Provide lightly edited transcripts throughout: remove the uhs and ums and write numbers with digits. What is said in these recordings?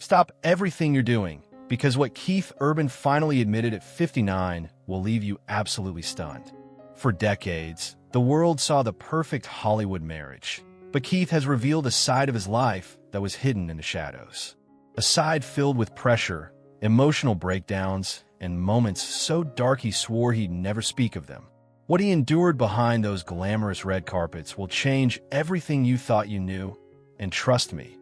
Stop everything you're doing, because what Keith Urban finally admitted at 59 will leave you absolutely stunned. For decades, the world saw the perfect Hollywood marriage, but Keith has revealed a side of his life that was hidden in the shadows. A side filled with pressure, emotional breakdowns, and moments so dark he swore he'd never speak of them. What he endured behind those glamorous red carpets will change everything you thought you knew, and trust me,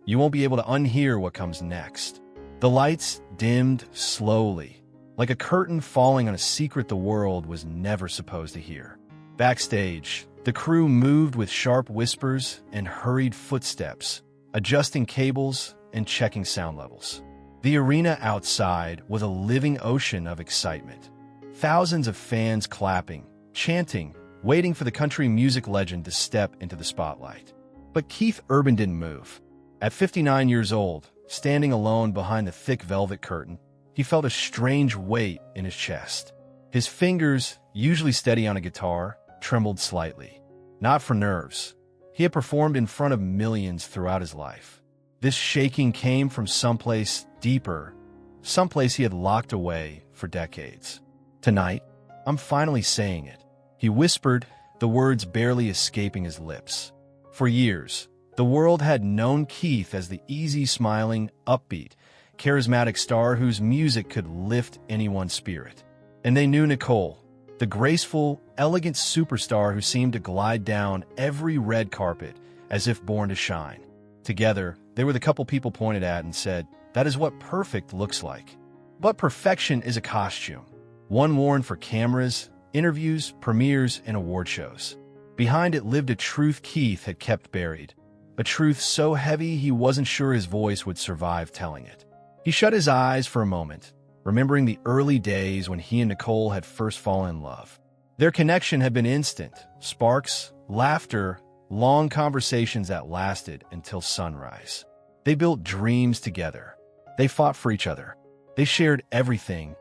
you won't be able to unhear what comes next. The lights dimmed slowly, like a curtain falling on a secret the world was never supposed to hear. Backstage, the crew moved with sharp whispers and hurried footsteps, adjusting cables and checking sound levels. The arena outside was a living ocean of excitement. Thousands of fans clapping, chanting, waiting for the country music legend to step into the spotlight. But Keith Urban didn't move. At 59 years old, standing alone behind the thick velvet curtain, he felt a strange weight in his chest. His fingers, usually steady on a guitar, trembled slightly. Not for nerves. He had performed in front of millions throughout his life. This shaking came from someplace deeper, someplace he had locked away for decades. Tonight, I'm finally saying it, he whispered, the words barely escaping his lips. For years, the world had known Keith as the easy-smiling, upbeat, charismatic star whose music could lift anyone's spirit. And they knew Nicole, the graceful, elegant superstar who seemed to glide down every red carpet as if born to shine. Together, they were the couple people pointed at and said, that is what perfect looks like. But perfection is a costume, one worn for cameras, interviews, premieres, and award shows. Behind it lived a truth Keith had kept buried, a truth so heavy he wasn't sure his voice would survive telling it. He shut his eyes for a moment, remembering the early days when he and Nicole had first fallen in love. Their connection had been instant, sparks, laughter, long conversations that lasted until sunrise. They built dreams together. They fought for each other. They shared everything,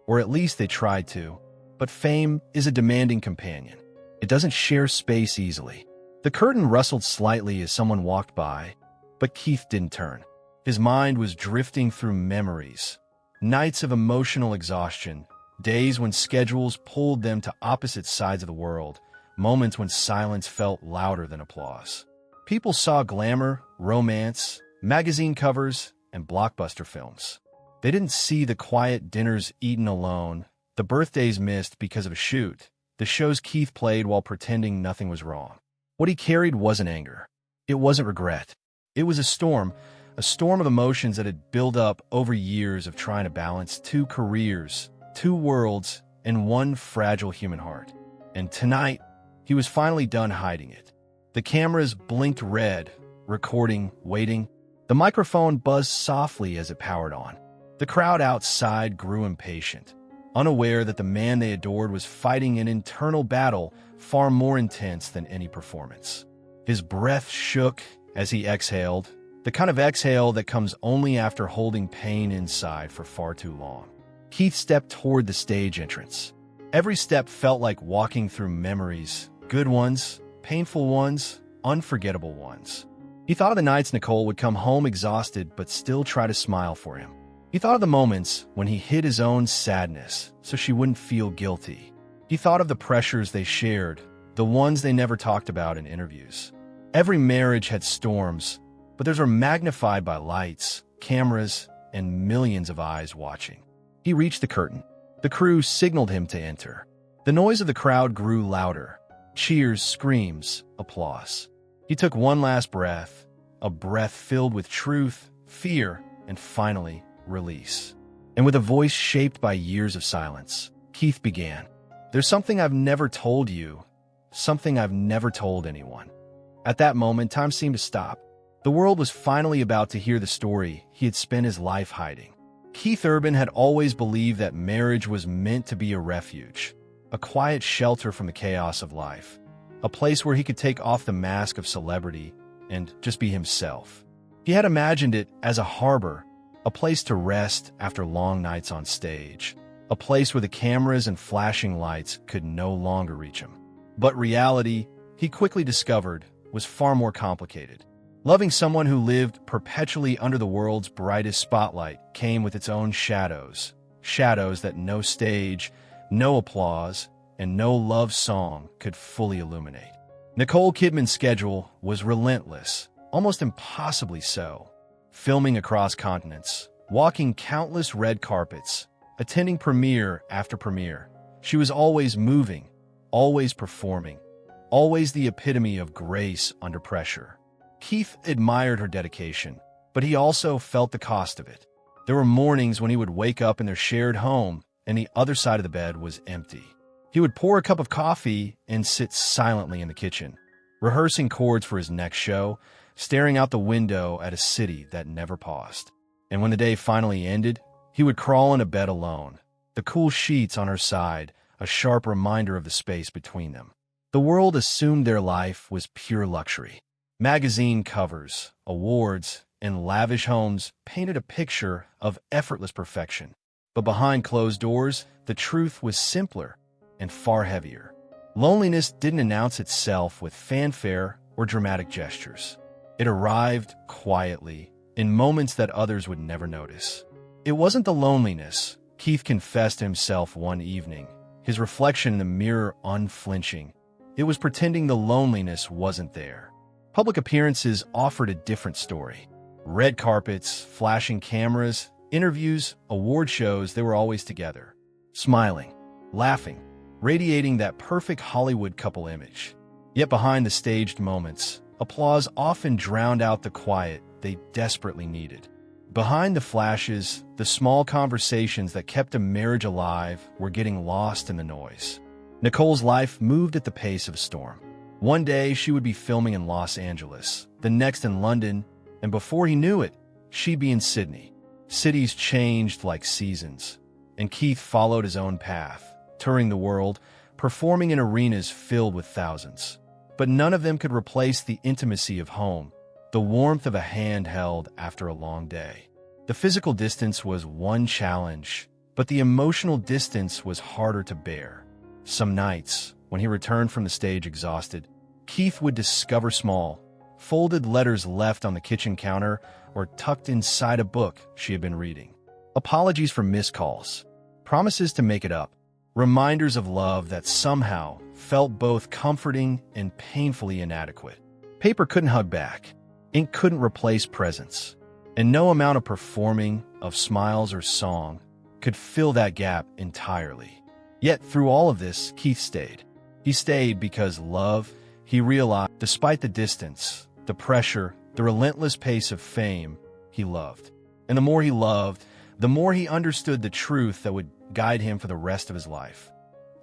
or at least they tried to. But fame is a demanding companion. It doesn't share space easily. The curtain rustled slightly as someone walked by, but Keith didn't turn. His mind was drifting through memories, nights of emotional exhaustion, days when schedules pulled them to opposite sides of the world, moments when silence felt louder than applause. People saw glamour, romance, magazine covers, and blockbuster films. They didn't see the quiet dinners eaten alone, the birthdays missed because of a shoot, the shows Keith played while pretending nothing was wrong. What he carried wasn't anger. It wasn't regret. It was a storm of emotions that had built up over years of trying to balance two careers, two worlds, and one fragile human heart. And tonight, he was finally done hiding it. The cameras blinked red, recording, waiting. The microphone buzzed softly as it powered on. The crowd outside grew impatient, unaware that the man they adored was fighting an internal battle far more intense than any performance. His breath shook as he exhaled, the kind of exhale that comes only after holding pain inside for far too long. Keith stepped toward the stage entrance. Every step felt like walking through memories, good ones, painful ones, unforgettable ones. He thought of the nights Nicole would come home exhausted but still try to smile for him. He thought of the moments when he hid his own sadness so she wouldn't feel guilty. He thought of the pressures they shared, the ones they never talked about in interviews. Every marriage had storms, but theirs were magnified by lights, cameras, and millions of eyes watching. He reached the curtain. The crew signaled him to enter. The noise of the crowd grew louder. Cheers, screams, applause. He took one last breath, a breath filled with truth, fear, and finally, release. And with a voice shaped by years of silence, Keith began. There's something I've never told you, something I've never told anyone. At that moment, time seemed to stop. The world was finally about to hear the story he had spent his life hiding. Keith Urban had always believed that marriage was meant to be a refuge, a quiet shelter from the chaos of life, a place where he could take off the mask of celebrity and just be himself. He had imagined it as a harbor, a place to rest after long nights on stage, a place where the cameras and flashing lights could no longer reach him. But reality, he quickly discovered, was far more complicated. Loving someone who lived perpetually under the world's brightest spotlight came with its own shadows. Shadows that no stage, no applause, and no love song could fully illuminate. Nicole Kidman's schedule was relentless, almost impossibly so. Filming across continents, walking countless red carpets, attending premiere after premiere. She was always moving, always performing, always the epitome of grace under pressure. Keith admired her dedication, but he also felt the cost of it. There were mornings when he would wake up in their shared home and the other side of the bed was empty. He would pour a cup of coffee and sit silently in the kitchen, rehearsing chords for his next show, staring out the window at a city that never paused. And when the day finally ended, he would crawl into bed alone, the cool sheets on her side, a sharp reminder of the space between them. The world assumed their life was pure luxury. Magazine covers, awards, and lavish homes painted a picture of effortless perfection. But behind closed doors, the truth was simpler and far heavier. Loneliness didn't announce itself with fanfare or dramatic gestures. It arrived quietly, in moments that others would never notice. It wasn't the loneliness, Keith confessed to himself one evening, his reflection in the mirror unflinching. It was pretending the loneliness wasn't there. Public appearances offered a different story. Red carpets, flashing cameras, interviews, award shows, they were always together. Smiling, laughing, radiating that perfect Hollywood couple image. Yet behind the staged moments, applause often drowned out the quiet they desperately needed. Behind the flashes, the small conversations that kept a marriage alive were getting lost in the noise. Nicole's life moved at the pace of a storm. One day, she would be filming in Los Angeles, the next in London, and before he knew it, she'd be in Sydney. Cities changed like seasons, and Keith followed his own path, touring the world, performing in arenas filled with thousands. But none of them could replace the intimacy of home, the warmth of a hand held after a long day. The physical distance was one challenge, but the emotional distance was harder to bear. Some nights, when he returned from the stage exhausted, Keith would discover small, folded letters left on the kitchen counter or tucked inside a book she had been reading. Apologies for missed calls, promises to make it up, reminders of love that somehow felt both comforting and painfully inadequate. Paper couldn't hug back, ink couldn't replace presence, and no amount of performing, of smiles or song, could fill that gap entirely. Yet through all of this, Keith stayed. He stayed because love, he realized, despite the distance, the pressure, the relentless pace of fame, he loved. And the more he loved, the more he understood the truth that would guide him for the rest of his life.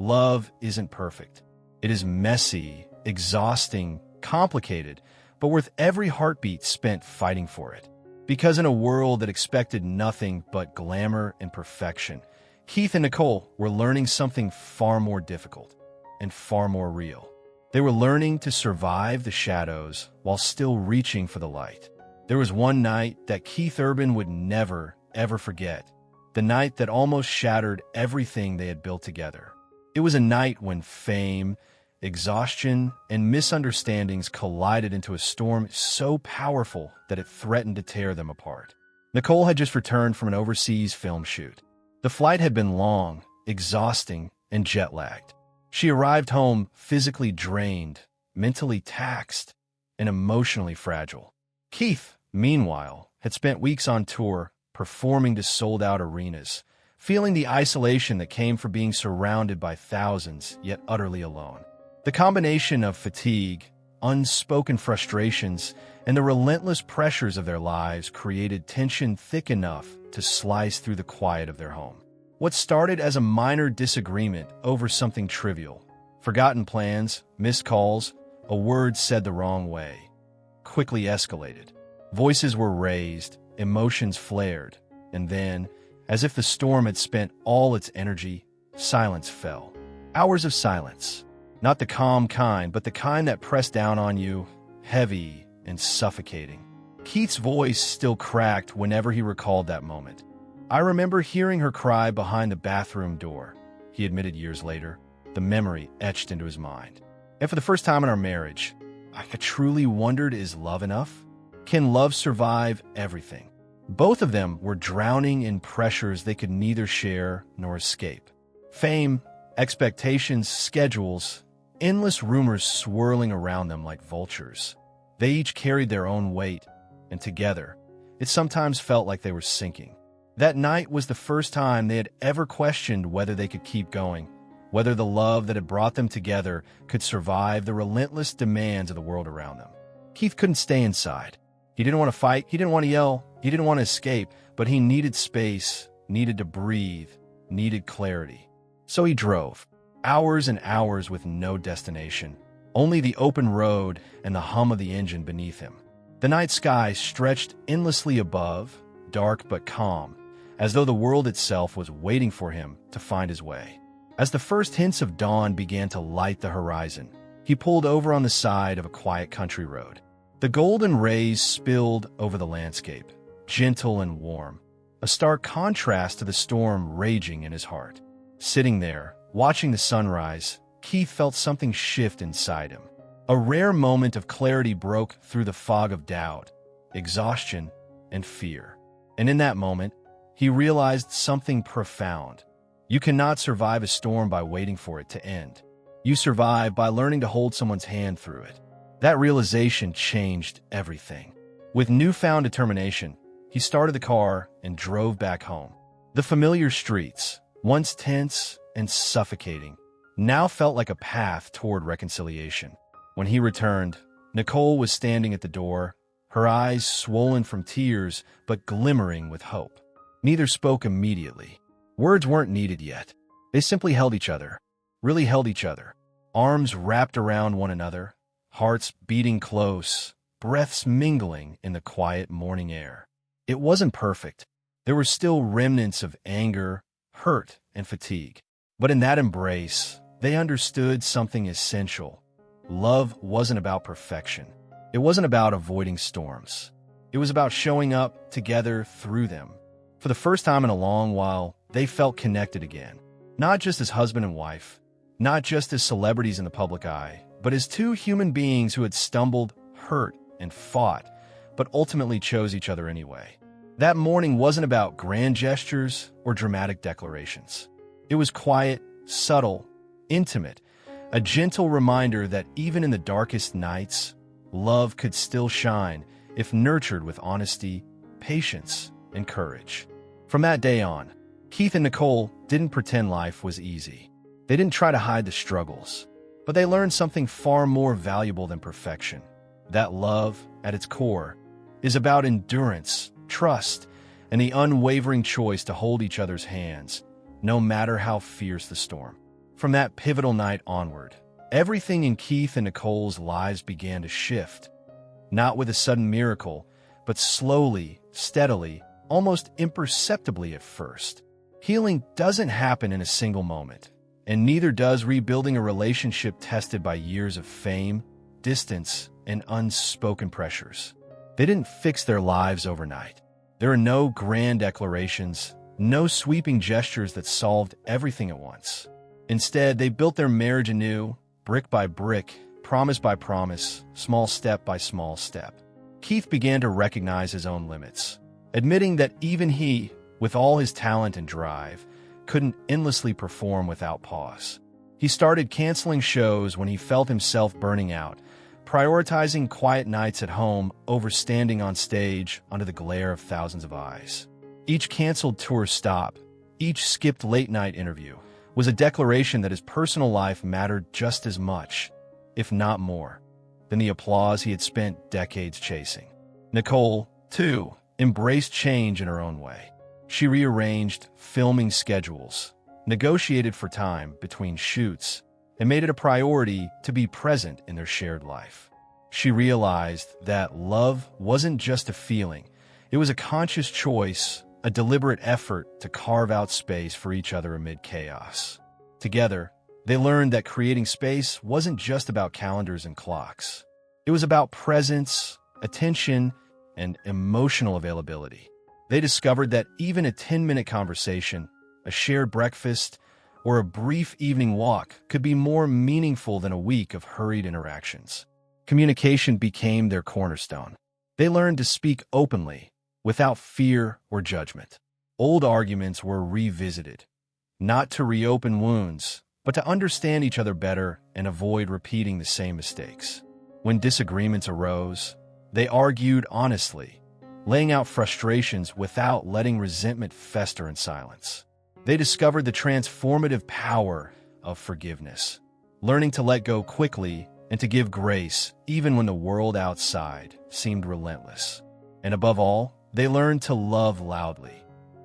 Love isn't perfect. It is messy, exhausting, complicated, but worth every heartbeat spent fighting for it. Because in a world that expected nothing but glamour and perfection, Keith and Nicole were learning something far more difficult and far more real. They were learning to survive the shadows while still reaching for the light. There was one night that Keith Urban would never, ever forget. The night that almost shattered everything they had built together. It was a night when fame, exhaustion, and misunderstandings collided into a storm so powerful that it threatened to tear them apart. Nicole had just returned from an overseas film shoot. The flight had been long, exhausting, and jet-lagged. She arrived home physically drained, mentally taxed, and emotionally fragile. Keith, meanwhile, had spent weeks on tour, performing to sold-out arenas, feeling the isolation that came from being surrounded by thousands, yet utterly alone. The combination of fatigue, unspoken frustrations, and the relentless pressures of their lives created tension thick enough to slice through the quiet of their home. What started as a minor disagreement over something trivial, forgotten plans, missed calls, a word said the wrong way, quickly escalated. Voices were raised, emotions flared, and then, as if the storm had spent all its energy, silence fell. Hours of silence. Not the calm kind, but the kind that pressed down on you, heavy and suffocating. Keith's voice still cracked whenever he recalled that moment. I remember hearing her cry behind the bathroom door, he admitted years later, the memory etched into his mind. And for the first time in our marriage, I truly wondered, is love enough? Can love survive everything? Both of them were drowning in pressures they could neither share nor escape. Fame, expectations, schedules, endless rumors swirling around them like vultures. They each carried their own weight, and together, it sometimes felt like they were sinking. That night was the first time they had ever questioned whether they could keep going, whether the love that had brought them together could survive the relentless demands of the world around them. Keith couldn't stay inside. He didn't want to fight, he didn't want to yell, he didn't want to escape, but he needed space, needed to breathe, needed clarity. So he drove, hours and hours with no destination, only the open road and the hum of the engine beneath him. The night sky stretched endlessly above, dark but calm, as though the world itself was waiting for him to find his way. As the first hints of dawn began to light the horizon, he pulled over on the side of a quiet country road. The golden rays spilled over the landscape, gentle and warm, a stark contrast to the storm raging in his heart. Sitting there, watching the sunrise, Keith felt something shift inside him. A rare moment of clarity broke through the fog of doubt, exhaustion, and fear. And in that moment, he realized something profound. You cannot survive a storm by waiting for it to end. You survive by learning to hold someone's hand through it. That realization changed everything. With newfound determination, he started the car and drove back home. The familiar streets, once tense and suffocating, now felt like a path toward reconciliation. When he returned, Nicole was standing at the door, her eyes swollen from tears but glimmering with hope. Neither spoke immediately. Words weren't needed yet. They simply held each other, really held each other, arms wrapped around one another, hearts beating close, breaths mingling in the quiet morning air. It wasn't perfect. There were still remnants of anger, hurt, and fatigue. But in that embrace, they understood something essential. Love wasn't about perfection. It wasn't about avoiding storms. It was about showing up together through them. For the first time in a long while, they felt connected again. Not just as husband and wife, not just as celebrities in the public eye, but as two human beings who had stumbled, hurt, and fought, but ultimately chose each other anyway. That morning wasn't about grand gestures or dramatic declarations. It was quiet, subtle, intimate, a gentle reminder that even in the darkest nights, love could still shine if nurtured with honesty, patience, and courage. From that day on, Keith and Nicole didn't pretend life was easy. They didn't try to hide the struggles, but they learned something far more valuable than perfection. That love, at its core, is about endurance, trust, and the unwavering choice to hold each other's hands, no matter how fierce the storm. From that pivotal night onward, everything in Keith and Nicole's lives began to shift. Not with a sudden miracle, but slowly, steadily, almost imperceptibly at first. Healing doesn't happen in a single moment, and neither does rebuilding a relationship tested by years of fame, distance, and unspoken pressures. They didn't fix their lives overnight. There are no grand declarations, no sweeping gestures that solved everything at once. Instead, they built their marriage anew, brick by brick, promise by promise, small step by small step. Keith began to recognize his own limits, admitting that even he, with all his talent and drive, couldn't endlessly perform without pause. He started canceling shows when he felt himself burning out, prioritizing quiet nights at home over standing on stage under the glare of thousands of eyes. Each canceled tour stop, each skipped late-night interview, was a declaration that his personal life mattered just as much, if not more, than the applause he had spent decades chasing. Nicole, too, embraced change in her own way. She rearranged filming schedules, negotiated for time between shoots, and made it a priority to be present in their shared life. She realized that love wasn't just a feeling, it was a conscious choice, a deliberate effort to carve out space for each other amid chaos. Together, they learned that creating space wasn't just about calendars and clocks. It was about presence, attention, and emotional availability. They discovered that even a 10-minute conversation, a shared breakfast, or a brief evening walk could be more meaningful than a week of hurried interactions. Communication became their cornerstone. They learned to speak openly, without fear or judgment. Old arguments were revisited, not to reopen wounds, but to understand each other better and avoid repeating the same mistakes. When disagreements arose, they argued honestly, laying out frustrations without letting resentment fester in silence. They discovered the transformative power of forgiveness, learning to let go quickly and to give grace even when the world outside seemed relentless. And above all, they learned to love loudly,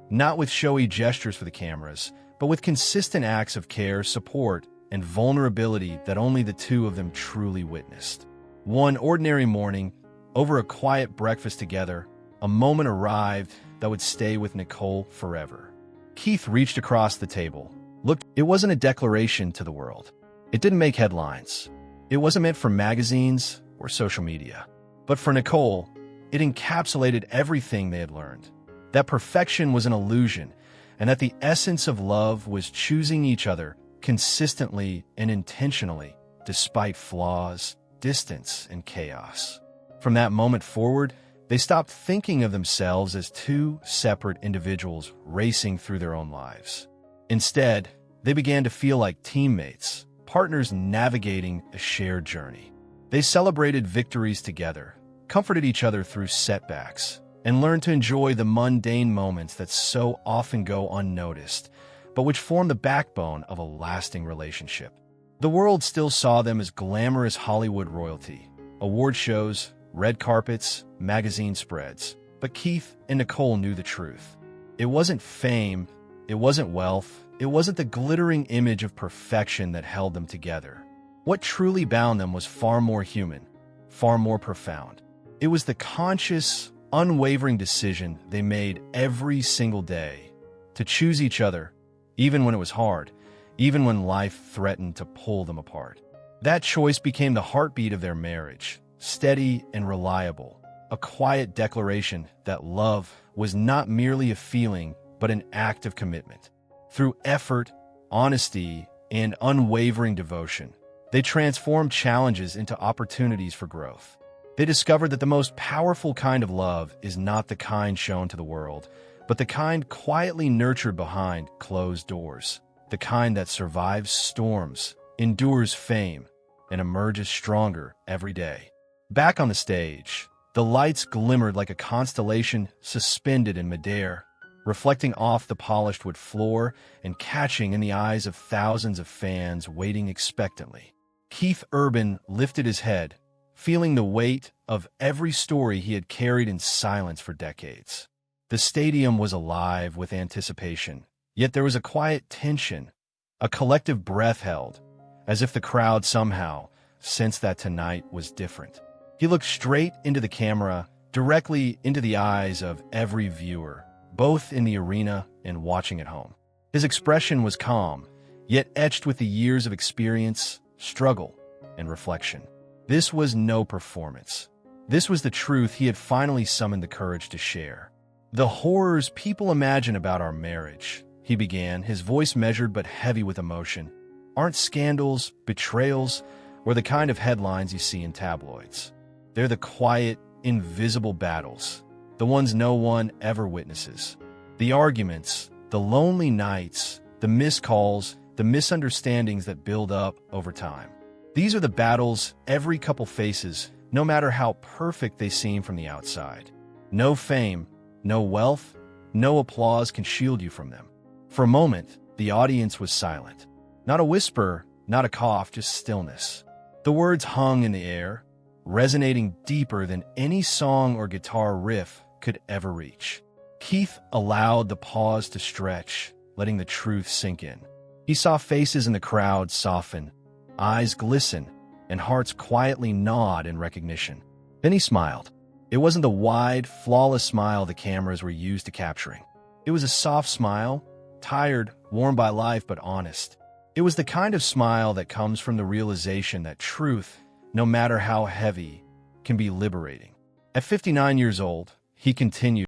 not with showy gestures for the cameras, but with consistent acts of care, support, and vulnerability that only the two of them truly witnessed. One ordinary morning, over a quiet breakfast together, a moment arrived that would stay with Nicole forever. Keith reached across the table. Look, it wasn't a declaration to the world. It didn't make headlines. It wasn't meant for magazines or social media. But for Nicole, it encapsulated everything they had learned. That perfection was an illusion, and that the essence of love was choosing each other consistently and intentionally, despite flaws, distance, and chaos. From that moment forward, they stopped thinking of themselves as two separate individuals racing through their own lives. Instead, they began to feel like teammates, partners navigating a shared journey. They celebrated victories together, comforted each other through setbacks, and learned to enjoy the mundane moments that so often go unnoticed, but which form the backbone of a lasting relationship. The world still saw them as glamorous Hollywood royalty, award shows, red carpets, magazine spreads. But Keith and Nicole knew the truth. It wasn't fame, it wasn't wealth, it wasn't the glittering image of perfection that held them together. What truly bound them was far more human, far more profound. It was the conscious, unwavering decision they made every single day to choose each other, even when it was hard, even when life threatened to pull them apart. That choice became the heartbeat of their marriage, steady and reliable, a quiet declaration that love was not merely a feeling, but an act of commitment. Through effort, honesty, and unwavering devotion, they transformed challenges into opportunities for growth. They discovered that the most powerful kind of love is not the kind shown to the world, but the kind quietly nurtured behind closed doors, the kind that survives storms, endures fame, and emerges stronger every day. Back on the stage, the lights glimmered like a constellation suspended in midair, reflecting off the polished wood floor and catching in the eyes of thousands of fans waiting expectantly. Keith Urban lifted his head, feeling the weight of every story he had carried in silence for decades. The stadium was alive with anticipation, yet there was a quiet tension, a collective breath held, as if the crowd somehow sensed that tonight was different. He looked straight into the camera, directly into the eyes of every viewer, both in the arena and watching at home. His expression was calm, yet etched with the years of experience, struggle, and reflection. This was no performance. This was the truth he had finally summoned the courage to share. "The horrors people imagine about our marriage," he began, his voice measured but heavy with emotion, "aren't scandals, betrayals, or the kind of headlines you see in tabloids. They're the quiet, invisible battles, the ones no one ever witnesses. The arguments, the lonely nights, the missed calls, the misunderstandings that build up over time. These are the battles every couple faces, no matter how perfect they seem from the outside. No fame, no wealth, no applause can shield you from them." For a moment, the audience was silent. Not a whisper, not a cough, just stillness. The words hung in the air, resonating deeper than any song or guitar riff could ever reach. Keith allowed the pause to stretch, letting the truth sink in. He saw faces in the crowd soften, eyes glisten, and hearts quietly nod in recognition. Then he smiled. It wasn't the wide, flawless smile the cameras were used to capturing. It was a soft smile, tired, worn by life, but honest. It was the kind of smile that comes from the realization that truth, no matter how heavy, can be liberating. At 59 years old, he continued.